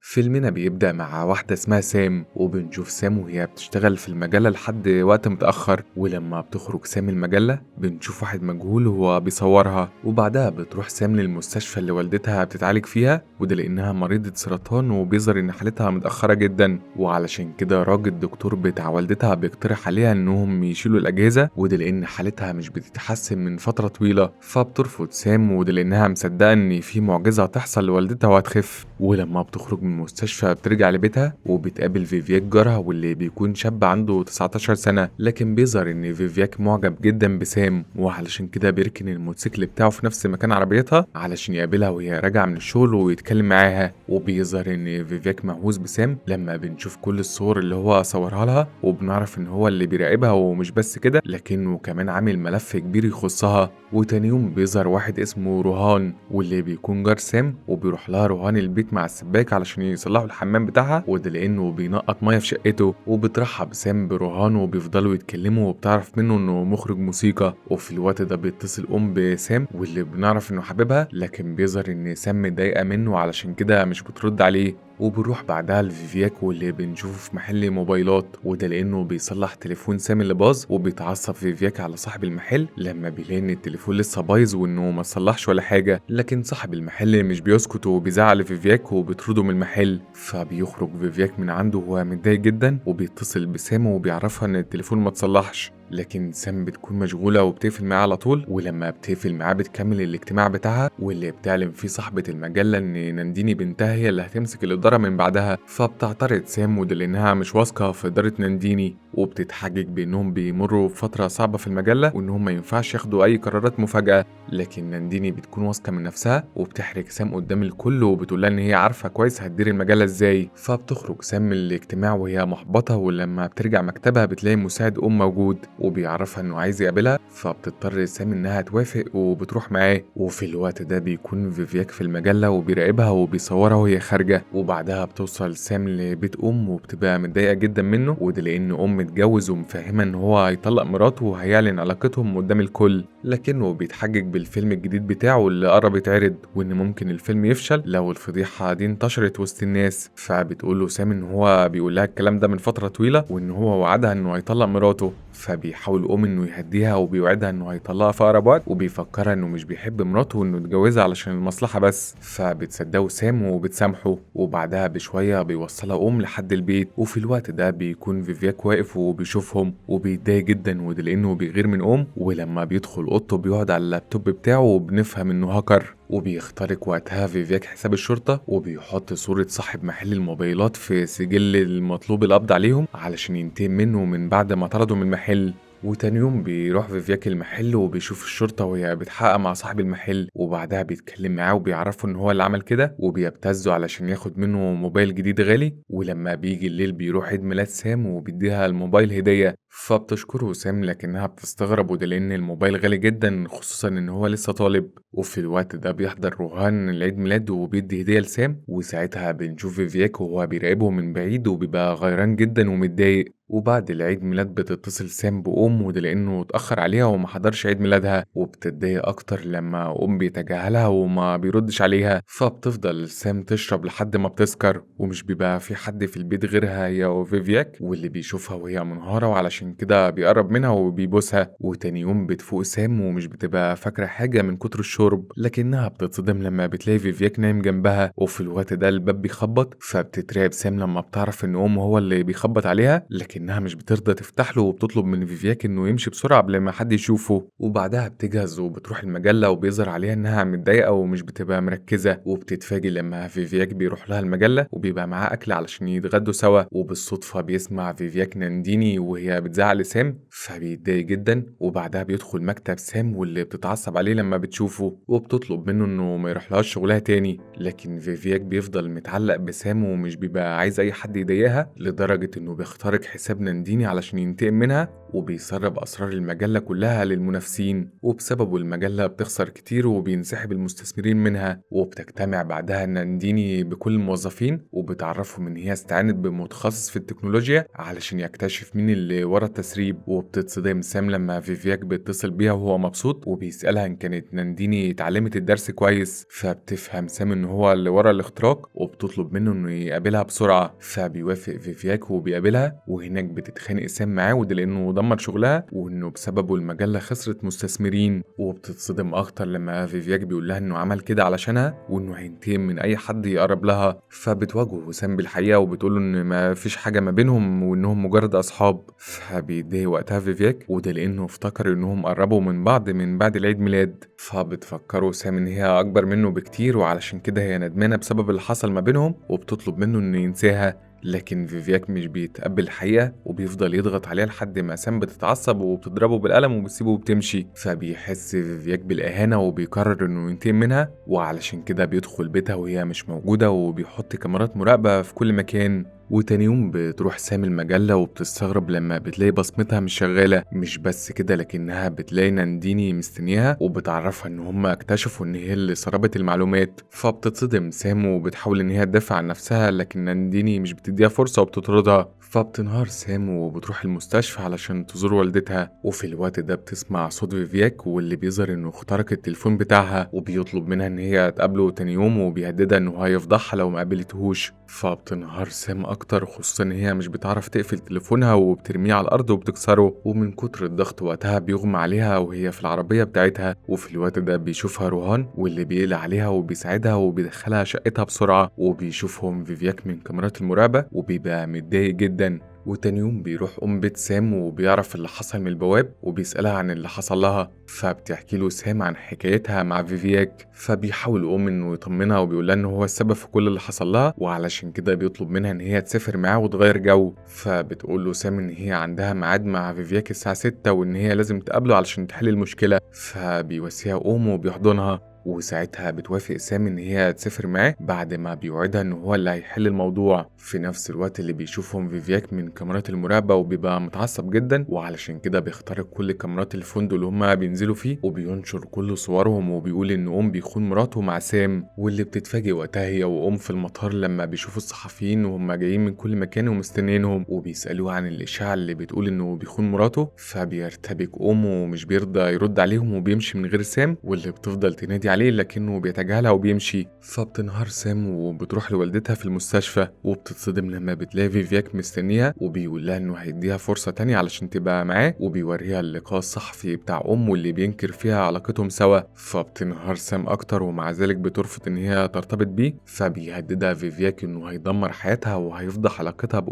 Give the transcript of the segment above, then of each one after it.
فيلمنا بيبدأ مع واحدة اسمها سام، وبنشوف سام وهي بتشتغل في المجلة لحد وقت متأخر. ولما بتخرج سام المجلة بنشوف واحد مجهول هو بيصورها، وبعدها بتروح سام للمستشفى اللي والدتها بتتعالج فيها، وده لأنها مريضة سرطان وبيظهر إن حالتها متأخرة جدا. وعلشان كده راجل الدكتور بتاع والدتها بيقترح عليها إنهم يشيلوا الأجهزة، وده لأن حالتها مش بتتحسن من فترة طويلة. فبترفض سام، وده لأنها مصدقة إن في معجزة هتحصل لوالدتها وهتخف. ولما بتخرج من المستشفى بترجع لبيتها وبتقابل فيفياك جارها، واللي بيكون شاب عنده 19 سنة، لكن بيظهر ان فيفياك معجب جدا بسام، وعلشان كده بيركن الموتوسيكل بتاعه في نفس مكان عربيتها علشان يقابلها وهي راجعة من الشغل ويتكلم معاها. وبيظهر ان فيفياك مهووس بسام لما بنشوف كل الصور اللي هو صورها لها، وبنعرف ان هو اللي بيراقبها، ومش بس كده لكنه كمان عامل ملف كبير يخصها. وتاني يوم بيظهر واحد اسمه روهان، واللي بيكون جار سام، وبيروح لها روهان البيت مع السباك علشان يصلحوا الحمام بتاعها، وده لانه بينقط ميه في شقته. وبترحب سام بروهان وبيفضلوا يتكلموا، وبتعرف منه انه مخرج موسيقى. وفي الوقت ده بيتصل بسام، واللي بنعرف انه حبيبها، لكن بيظهر ان سام متضايقه منه علشان كده مش بترد عليه. وبنروح بعدها لفيفياك، واللي بنشوفه في محل موبايلات، وده لانه بيصلح تليفون سام اللي باظ. وبيتعصب فيفياك على صاحب المحل لما بيلاقي ان التليفون لسه بايظ وانه ما صلحش ولا حاجه، لكن صاحب المحل مش بيسكت وبيزعل فيفياك وبيطرده من المحل. فبيخرج فيفياك من عنده وهو متضايق جدا، وبيتصل بسام وبيعرفها ان التليفون ما اتصلحش، لكن سام بتكون مشغولة وبتقفل معاه على طول. ولما بتقفل معاه بتكمل الاجتماع بتاعها، واللي بتعلن فيه صاحبة المجلة ان نانديني بنتها هي اللي هتمسك الإدارة من بعدها. فبتعترض سام، وده لأنها مش واثقة في إدارة نانديني، وبتتحجج بأنهم بيمروا بفترة صعبة في المجلة وإنهم ما ينفعش ياخدوا أي قرارات مفاجأة. لكن نانديني بتكون واثقة من نفسها وبتحرج سام قدام الكل، وبتقولها إن هي عارفة كويس هتدير المجلة إزاي. فبتخرج سام من الاجتماع وهي محبطة، ولما بترجع مكتبها بتلاقي مساعد موجود وبيعرفها انه عايز يقابلها. فبتضطر سام انها توافق وبتروح معاه. وفي الوقت ده بيكون فيفياك في المجلة وبيراقبها وبيصورها وهي خارجة. وبعدها بتوصل سام لبيت وبتبقى متضايقة جدا منه، وده لان متجوز ومفهمة ان هو هيطلق مراته وهيعلن علاقتهم قدام الكل، لكنه بيتحجج بالفيلم الجديد بتاعه اللي قرب يتعرض، وان ممكن الفيلم يفشل لو الفضيحة دي انتشرت وسط الناس. فبتقوله سام ان هو بيقول لها الكلام ده من فترة طويلة، وان هو وعدها انه هيطلق مراته. فبيحاول انه يهديها وبيوعدها انه هيطلقها في اقرب وقت، وبيفكرها انه مش بيحب مراته وانه اتجوزها علشان المصلحة بس. فبتصدقه سام وبتسامحه، وبعدها بشوية بيوصلها لحد البيت. وفي الوقت ده بيكون فيفياك واقف وبيشوفهم وبيتضايق جدا، وده لانه بيغير من ولما بيدخل اوضته بيقعد على اللابتوب بتاعه، وبنفهم انه هاكر. وبيخترق وقتها فيفياك حساب الشرطة، وبيحط صورة صاحب محل الموبايلات في سجل المطلوب القبض عليهم علشان ينتقم منه من بعد ما طرده من المحل. وتاني يوم بيروح فيفياك المحل وبيشوف الشرطة وهي بتحقق مع صاحب المحل، وبعدها بيتكلم معاه وبيعرفوا ان هو اللي عمل كده، وبيبتزه علشان ياخد منه موبايل جديد غالي. ولما بيجي الليل بيروح عيد ميلاد سام وبيديها الموبايل هدية. فبتشكره سام لكنها بتستغرب، وده لان الموبايل غالي جدا خصوصا ان هو لسه طالب. وفي الوقت ده بيحضر روهان العيد ميلاد وبيدي هدية لسام، وساعتها بنشوف فيفياك وهو بيراقبه من بعيد وبيبقى غيران جدا ومتضايق. وبعد العيد ميلاد بتتصل سام وده لأنه اتأخر عليها وما حضرش عيد ميلادها، وبتتضايق أكتر لما بيتجاهلها وما بيردش عليها. فبتفضل سام تشرب لحد ما بتسكر، ومش بيبقى في حد في البيت غيرها هي وفيفياك، واللي بيشوفها وهي منهارة وعلشان كده بيقرب منها وبيبوسها. وتاني يوم بتفوق سام ومش بتبقى فاكرة حاجة من كتر الشرب، لكنها بتتصدم لما بتلاقي فيفياك نايم جنبها. وفي الوقت ده الباب بيخبط، فبتترعب سام لما بتعرف ان هو اللي بيخبط عليها، لكنها مش بترضى تفتح له وبتطلب من فيفياك انه يمشي بسرعة قبل ما حد يشوفه. وبعدها بتجهز وبتروح المجلة، وبيظهر عليها انها متضايقة ومش بتبقى مركزة. وبتتفاجئ لما فيفياك بيروح لها المجلة وبيبقى معاه اكل علشان يتغدوا سوا، وبالصدفة بيسمع فيفياك نانديني وهي بتزعل سام، فبيتضايق جدا. وبعدها بيدخل مكتب سام واللي بتتعصب عليه لما بتشوفه، وبتطلب منه انه ما يروحلهاش شغلها تاني. لكن فيفياك بيفضل متعلق بسام ومش بيبقى عايز اي حد يضايقها، لدرجة انه بيخترق حساب حساب نانديني علشان ينتقم منها، وبيسرب أسرار المجلة كلها للمنافسين، وبسببه المجلة بتخسر كتير وبينسحب المستثمرين منها. وبتجتمع بعدها نانديني بكل الموظفين وبتعرفهم إن هي استعانت بمتخصص في التكنولوجيا علشان يكتشف مين اللي ورا التسريب. وبتتصدم سام لما فيفياك بيتصل بيها وهو مبسوط وبيسألها إن كانت نانديني اتعلمت الدرس كويس، فبتفهم سام إن هو اللي ورا الاختراق وبتطلب منه إنه يقابلها بسرعة. فبيوافق فيفياك وبيقابلها، وهناك بتتخانق سام معاه وده لأنه دمر شغلها وإنه بسببه المجلة خسرت مستثمرين. وبتتصدم أكتر لما فيفياك بيقول لها إنه عمل كده علشانها وإنه هينتقم من أي حد يقرب لها. فبتواجهه سام بالحقيقة وبتقوله إن ما فيش حاجة ما بينهم وإنهم مجرد أصحاب. فبيتضايق وقتها فيفياك وده لأنه افتكر إنهم قربوا من بعض من بعد العيد ميلاد. فبتفكره سام إن هي أكبر منه بكتير وعلشان كده هي ندمانة بسبب اللي حصل ما بينهم وبتطلب منه إنه ينساها. لكن فيفياك مش بيتقبل الحقيقة وبيفضل يضغط عليها لحد ما سام بتتعصب وبتضربه بالقلم وبتسيبه وبتمشي. فبيحس فيفياك بالإهانة وبيقرر إنه ينتقم منها، وعلشان كده بيدخل بيتها وهي مش موجودة وبيحط كاميرات مراقبة في كل مكان. وتاني يوم بتروح سام المجلة وبتستغرب لما بتلاقي بصمتها مش شغالة. مش بس كده، لكنها بتلاقي نانديني مستنياها وبتعرفها ان هما اكتشفوا ان هي اللي سربت المعلومات. فبتتصدم سام وبتحاول ان هي تدافع عن نفسها، لكن نانديني مش بتديها فرصة وبتطردها. فبتنهار سام وبتروح المستشفى علشان تزور والدتها. وفي الوقت ده بتسمع صوت فيفياك واللي بيظهر انه اخترق التليفون بتاعها وبيطلب منها ان هي تقابله تاني يوم وبيهددها انه هيفضحها لو ما قابلتهوش. فبتنهار سام اكتر، خصوصا ان هي مش بتعرف تقفل تليفونها وبترميه على الارض وبتكسره. ومن كتر الضغط وقتها بيغمى عليها وهي في العربيه بتاعتها. وفي الوقت ده بيشوفها روهان واللي بيقلق عليها وبيساعدها وبيدخلها شقتها بسرعه. وبيشوفهم فيفياك من كاميرات المراقبه وبيبقى متضايق جدا. وتاني يوم بيروح بيت سام وبيعرف اللي حصل من البواب وبيسألها عن اللي حصل لها. فبتحكي له سام عن حكايتها مع فيفياك. فبيحاول انه يطمنها وبيقول لها ان هو السبب في كل اللي حصل لها وعلشان كده بيطلب منها ان هي تسافر معاه وتغير جو. فبتقول له سام ان هي عندها ميعاد مع فيفياك الساعة 6 وان هي لازم تقابله علشان تحل المشكلة. فبيواسيها وبيحضنها، وساعتها بتوافق سام ان هي تسافر معاه بعد ما بيوعدها ان هو اللي هيحل الموضوع. في نفس الوقت اللي بيشوفهم فيفياك من كاميرات المراقبة وبيبقى متعصب جدا، وعلشان كده بيخترق كل كاميرات الفندق اللي هما بينزلوا فيه وبينشر كل صورهم وبيقول ان بيخون مراته مع سام. واللي بتتفاجئ وقتها هي في المطار لما بيشوفوا الصحفيين وهم جايين من كل مكان ومستنينهم وبيسألوه عن الإشاعة اللي بتقول انه بيخون مراته. فبيرتبك ومش بيرضى يرد عليهم وبيمشي من غير سام، واللي بتفضل تنادي عليه لكنه بيتجاهلها وبيمشي. فبتنهار سام وبتروح لوالدتها في المستشفى وبتتصدم لما بتلاقي فيفياك مستنيها وبيقول لها انه هيديها فرصة تانية علشان تبقى معاه، وبيوريها اللقاء الصحفي بتاع امه اللي بينكر فيها علاقتهم سوا. فبتنهار سام اكتر ومع ذلك بترفض ان هي ترتبط بيه. فبيهددها فيفياك انه هيدمر حياتها وهيفضح علاقتها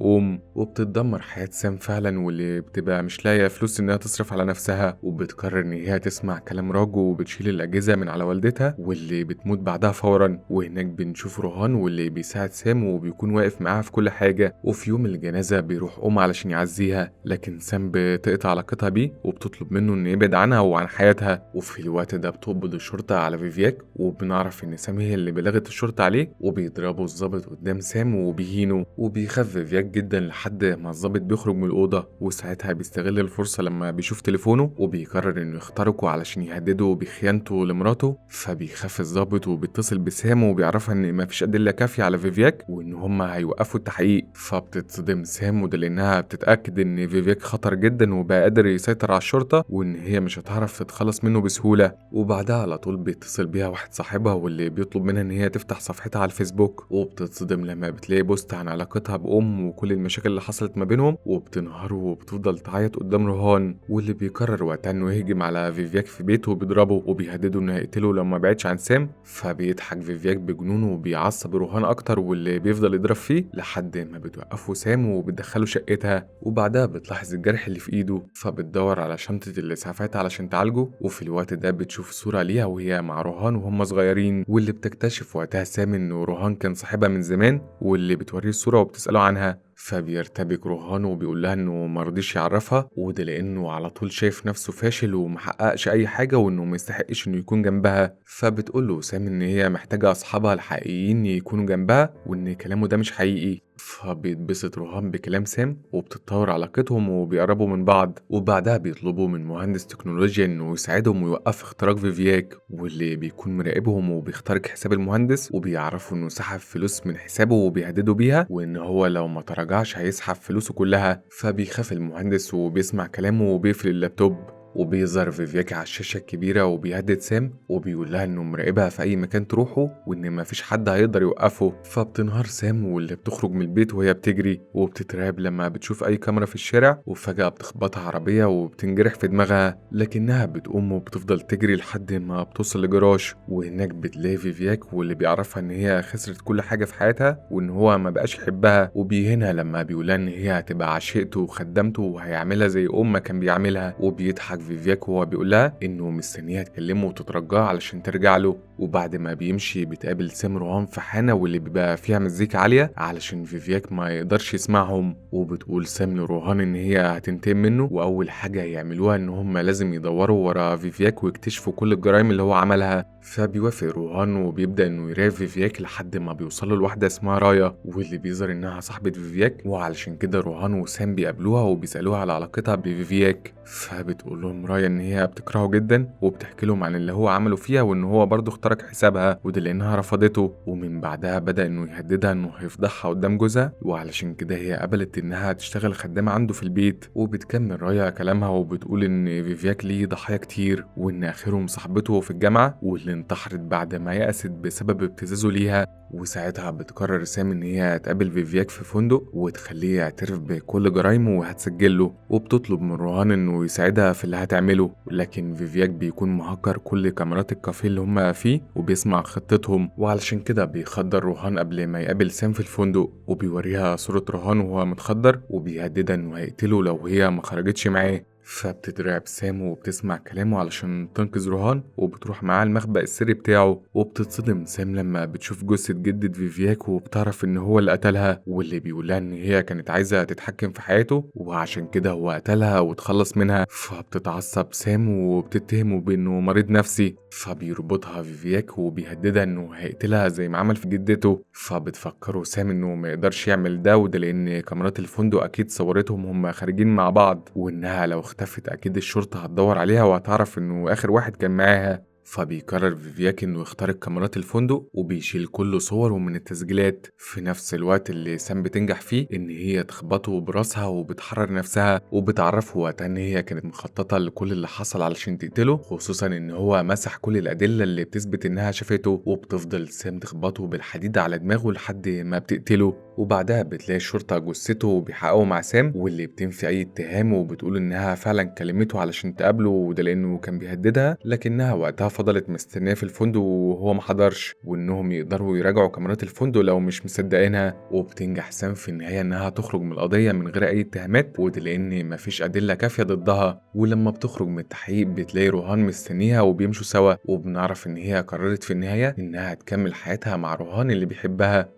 وبتتدمر حياة سام فعلا، واللي بتبقى مش لاقيه فلوس انها تصرف على نفسها وبتقرر ان هي تسمع كلام راجو وبتشيل الاجهزة من على والدتها واللي بتموت بعدها فورا. وهناك بنشوف روهان واللي بيساعد سام وبيكون واقف معاها في كل حاجة. وفي يوم الجنازة بيروح علشان يعزيها، لكن سام بتقطع علاقتها بيه وبتطلب منه انه يبعد عنها وعن حياتها. وفي الوقت ده بتقبض الشرطة على فيفياك وبنعرف ان سام هي اللي بلغت الشرطة عليه، وبيضربوا الضابط قدام سام وبيهينه. وبيخاف فيفياك جدا لحد ما الضابط بيخرج من الأوضة، وساعتها بيستغل الفرصة لما بيشوف تليفونه وبيقرر انه يخترقه علشان يهدده بخيانته لمراته. فبيخاف الضابط وبيتصل بسام وبيعرفها ان مفيش ادله كافيه على فيفياك وان هما هيوقفوا التحقيق. فبتتصدم سام وده لانها بتتاكد ان فيفياك خطر جدا وبقى قادر يسيطر على الشرطه وان هي مش هتعرف تتخلص منه بسهوله. وبعدها على طول بيتصل بيها واحد صاحبها واللي بيطلب منها ان هي تفتح صفحتها على الفيسبوك، وبتتصدم لما بتلاقي بوست عن علاقتها وكل المشاكل اللي حصلت ما بينهم، وبتنهار وبتفضل تعيط قدام روهان واللي بيقرر وقتها انه يهجم على فيفياك في بيته وبيضربه وبيهدده انه هيقتله لو ما بعدش عن سام. فبيضحك فيفياك بجنونه وبيعصب روهان اكتر واللي بيفضل يضرب فيه لحد ما بتوقفه سام وبتدخله شقتها. وبعدها بتلاحظ الجرح اللي في ايده فبتدور على شنطة الاسعافات علشان تعالجه. وفي الوقت ده بتشوف صورة ليها وهي مع روهان وهم صغيرين، واللي بتكتشف وقتها سام انه روهان كان صاحبها من زمان، واللي بتوريه الصورة وبتسأله عنها. فبيرتبك روهان وبيقول لها انه مرضيش يعرفها، وده لانه على طول شايف نفسه فاشل ومحققش اي حاجه وانه ميستحقش انه يكون جنبها. فبتقول له سام ان هي محتاجه اصحابها الحقيقيين يكونوا جنبها وان كلامه ده مش حقيقي. فبيتبسط روهان بكلام سام وبتتطور علاقتهم وبيقربوا من بعض، وبعدها بيطلبوا من مهندس تكنولوجيا انه يساعدهم ويوقف اختراق فيفياك، واللي بيكون مراقبهم وبيخترق حساب المهندس، وبيعرفوا انه سحب فلوس من حسابه وبيهددوا بيها وان هو لو ما تراجعش هيسحب فلوسه كلها. فبيخاف المهندس وبيسمع كلامه وبيقفل اللابتوب، وبيظهر فيفياك على الشاشة الكبيرة وبيهدد سام وبيقول لها إنه مراقبها في أي مكان تروحه وإن مفيش حد هيقدر يوقفه. فبتنهار سام واللي بتخرج من البيت وهي بتجري، وبتترعب لما بتشوف أي كاميرا في الشارع، وفجأة بتخبطها عربية وبتنجرح في دماغها، لكنها بتقوم وبتفضل تجري لحد ما بتوصل لجراج، وهناك بتلاقي فيفياك واللي بيعرفها إن هي خسرت كل حاجة في حياتها وإن هو ما بقاش يحبها، وبيهنها لما بيقولها إن هي هتبقى عشيقته وخدمته وهيعملها زي ما كان بيعملها. وبيضحك فيفياك وهو بيقول لها انه مستنيها تكلمه وتترجاه علشان ترجع له. وبعد ما بيمشي بتقابل سام روهان في حانة واللي بيبقى فيها مزيكا عالية علشان فيفياك ما يقدرش يسمعهم، وبتقول سام لروهان ان هي هتنتقم منه، واول حاجة هيعملوها ان هم لازم يدوروا ورا فيفياك ويكتشفوا كل الجرائم اللي هو عملها. فبيوافق روهان وبيبدأ انه يراقب فيفياك لحد ما بيوصلوا لواحدة اسمها رايا، واللي بيظهر انها صاحبة فيفياك، وعلشان كده روهان وسام بيقابلوها وبيسألوها على علاقتها بفيفياك. فبتقول لهم رايا ان هي بتكرهه جدا وبتحكي لهم عن اللي هو عمله فيها وان هو برضه اخترق حسابها، وده لانها رفضته، ومن بعدها بدأ انه يهددها انه هيفضحها قدام جوزها، وعلشان كده هي قبلت انها تشتغل خدامة عنده في البيت. وبتكمل رايا كلامها وبتقول ان فيفياك ليه ضحايا كتير، وان اخرهم صاحبته في الجامعة واللي انتحرت بعد ما يأست بسبب ابتزازه ليها. وساعتها بتقرر سام ان هي تقابل فيفياك في فندق وتخليه يعترف بكل جرايمه وهتسجله، وبتطلب من روهان انه يساعدها في اللي هتعمله، لكن فيفياك بيكون مهكر كل كاميرات الكافيه اللي هما فيه وبيسمع خطتهم، وعلشان كده بيخدر روهان قبل ما يقابل سام في الفندق، وبيوريها صورة روهان وهو متخدر وبيهددها انه هيقتله لو هي ما خرجتش معاه. فبتترعب سام وبتسمع كلامه علشان تنقذ روهان، وبتروح معاه المخبأ السري بتاعه، وبتتصدم سام لما بتشوف جثة جدة فيفياك وبتعرف ان هو اللي قتلها، واللي بيقولها ان هي كانت عايزة تتحكم في حياته وعشان كده هو قتلها وتخلص منها. فبتتعصب سام وبتتهمه بانه مريض نفسي، فبيربطها فيفياك وبيهددها انه هيقتلها زي ما عمل في جدته. فبتفكره سام انه ما يقدرش يعمل ده، وده لان كاميرات الفندق اكيد صورتهم هم خارجين مع بعض، وانها لو اختفت اكيد الشرطة هتدور عليها وهتعرف انه اخر واحد كان معاها. فبيقرر فيفياك انه يخترق كاميرات الفندق وبيشيل كل صوره من التسجيلات في نفس الوقت اللي سام بتنجح فيه ان هي تخبطه براسها وبتحرر نفسها، وبتعرفه وقتها ان هي كانت مخططة لكل اللي حصل علشان تقتله، خصوصا ان هو مسح كل الادلة اللي بتثبت انها شافته، وبتفضل سام تخبطه بالحديد على دماغه لحد ما بتقتله. وبعدها بتلاقي الشرطة جثته وبيحققوا مع سام واللي بتنفي أي اتهام وبتقول إنها فعلا كلمته علشان تقابله وده لأنه كان بيهددها، لكنها وقتها فضلت مستنية في الفندق وهو محضرش، وإنهم يقدروا يراجعوا كاميرات الفندق لو مش مصدقينها. وبتنجح سام في النهاية إنها تخرج من القضية من غير أي اتهامات وده لأن مفيش أدلة كافية ضدها. ولما بتخرج من التحقيق بتلاقي روهان مستنيها وبيمشوا سوا، وبنعرف إن هي قررت في النهاية إنها تكمل حياتها مع روهان اللي بيحبها.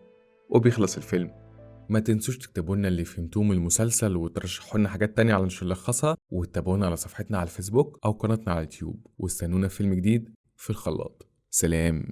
وبيخلص الفيلم. ما تنسوش تكتبوا لنا اللي فهمتوه من المسلسل وترشحوا لنا حاجات تانية علشان نلخصها، وتتابعونا على صفحتنا على الفيسبوك أو قناتنا على اليوتيوب، واستنونا في فيلم جديد في الخلاط. سلام.